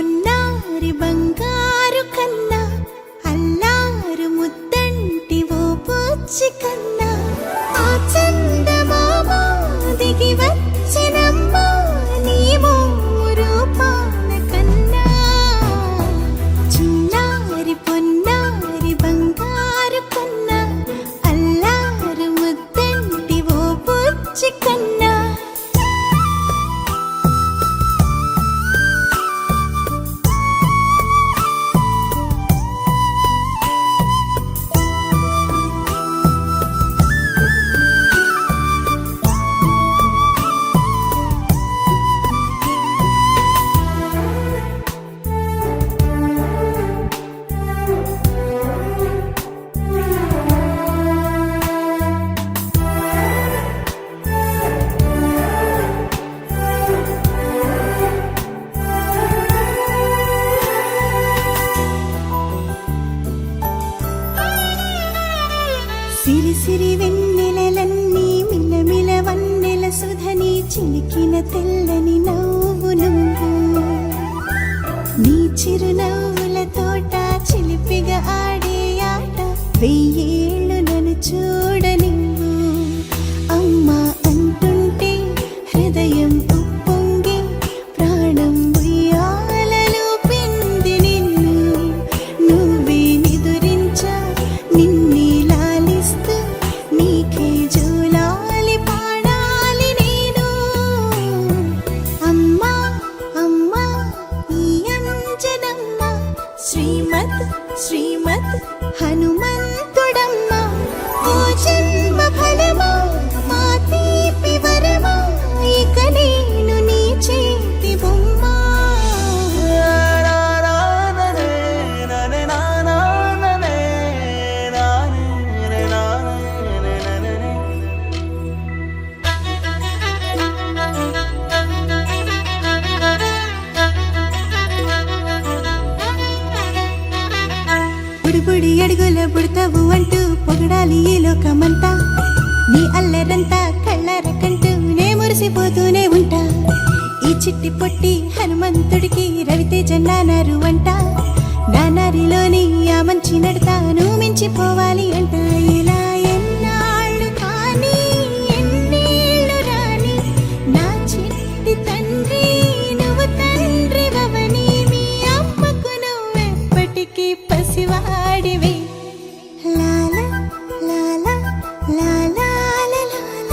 పొన్నారి బంగారు కన్నా అల్లారు ముద్దంటి ఓ పూచి కన్నా ఆ చందమామ దిగి వచ్చినమ్మా నీ రూపాల కన్నా చిన్నారి పొన్నారి బంగారు కన్నా అల్లారు ముద్దంటి ఓ పూచి కన్నా సిరి సిరి వెన్నెలలన్నీ మిలమిల వన్నెల సుధని చిలికిన తెల్లని నవ్వు నువ్వు నీ చిరునవ్వుల తోట చిలిపిగా ఆడే ఆట వెయ్యేళ్ళు నన్ను చూడ నువ్వు అమ్మా అంటుంటే హృదయం ఉప్పొంగి ప్రాణం ఉయ్యాలలో పిండి నిన్ను నువ్వే నిదురించా నిన్నే నీకే జూలాలి పాడాలి నేను అమ్మా అమ్మా ఈ అంజనమ్మ శ్రీమద్ శ్రీమద్ హనుమంతుడమ్మ ఓ జన్మ ఫలమా మా తీపి వరమా ఇక నేను నీ చేతి బొమ్మ బుడి అడుగుల బుడతావు అంటూ పొగడాలి ఈ లోకమంతా నీ అల్లరంతా కళ్ళారకంటూ నే మురిసిపోతూనే ఉంటా ఈ చిట్టి పొట్టి హనుమంతుడికి రవితేజ నానారు అంట నానారిలోని ఆ మంచి నడతాను మించిపోవాలి అంట ఇలా ఎన్నాళ్ళు కానీ ఎన్నేళ్ళు రాని నా చిట్టి తండ్రి నువ్వు తండ్రి వవని మీ అమ్మకు నువ్వెప్పటికీ పసివాడివి లాల లాల లాల లాల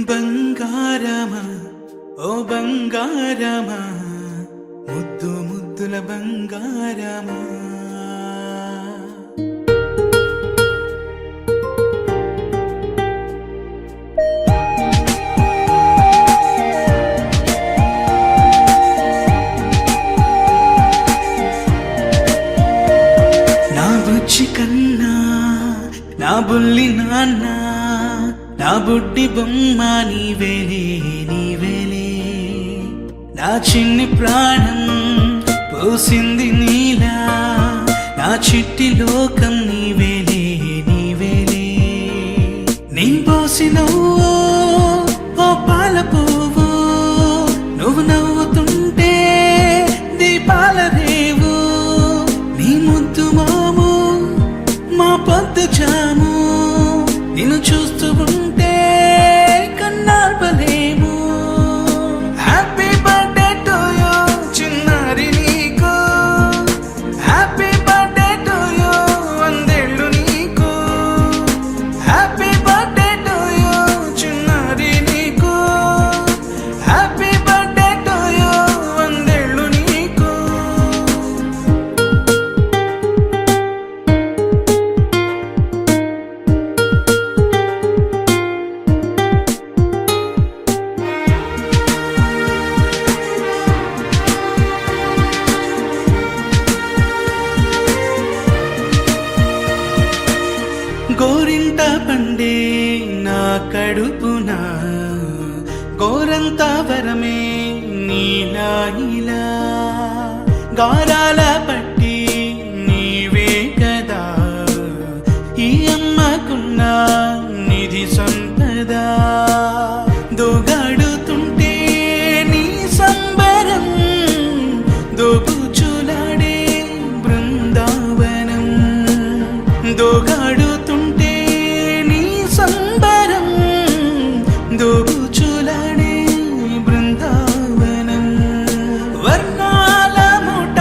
బంగారమా ఓ బంగారమా ముద్దు ముద్దుల బంగారమా నా బుజ్జి కన్నా నా బుల్లి నాన్న నా బుడ్డి బొమ్మ నీవేలే నీవేలే నా చిన్ని ప్రాణం పోసింది నీలా నా చిట్టి లోకం నీవేలే నీవేలే నీ పోసినవో ఓ పాల పువ్వు నువ్వు నవ్వుతుంటే దీపాల రేవు నీ ముద్దు మాము మా పొద్దు జాము నిన్ను చూస్తూ ఉంటే కన్నార్పలేము హ్యాపీ బర్త్డే టు యూ చిన్నారి నీకు హ్యాపీ బర్త్డే టు యూ గోరింట పండే నా కడుపున గోరంత వరమే నీలా ఇలా గారాల పట్టి నీవే కదా ఈ అమ్మకున్న నిధి సంపద దోగాడుతుంటే నీ సంబరం దోబుచులాడే బృందావనం దోగాడుతుంటే నీ సంబరం దోబుచులాడే బృందావనం వర్ణాల ముఠ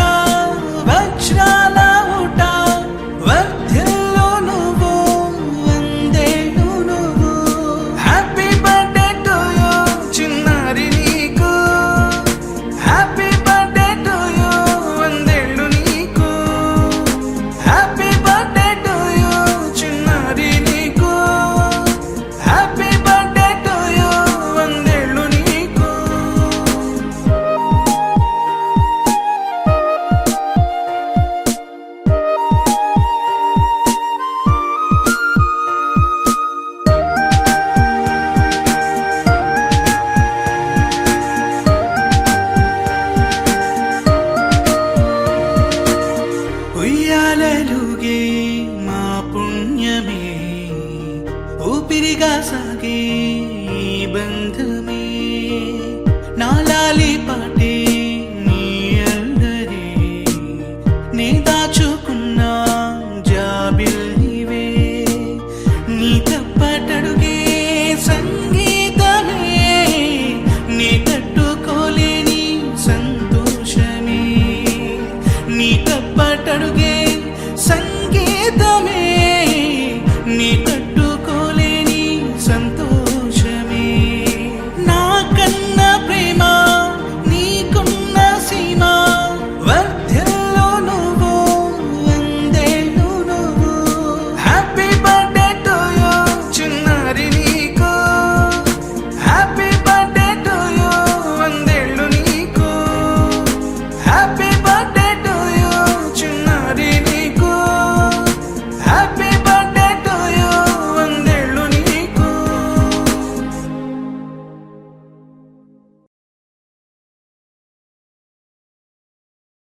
వజ్రాల ఊట వర్ధిల్లు నువ్వు వందేళ్ళు నువ్వు హ్యాపీ బర్త్డే టు యూ చిన్నారి నీకు హ్యాపీ బర్త్డే టు యూ వందేళ్ళు నీకు హ్యాపీ బర్త్డే టు యూ చిన్నారి నీకు హ్యాపీ బర్త్డే టు యూ వందేళ్ళు నీకు ఉయ్యాలలుగే మా పుణ్యమే ఊపిరిగా సాగే ఈ బంధమే నాలాలి పాటే నీ అల్లరే నే దాచుకున్న జాబిల్లివే నీ తప్పటడుగే సంగీతమే నీ తట్టుకోలేని సంతోషమే నీ తప్పటడుగే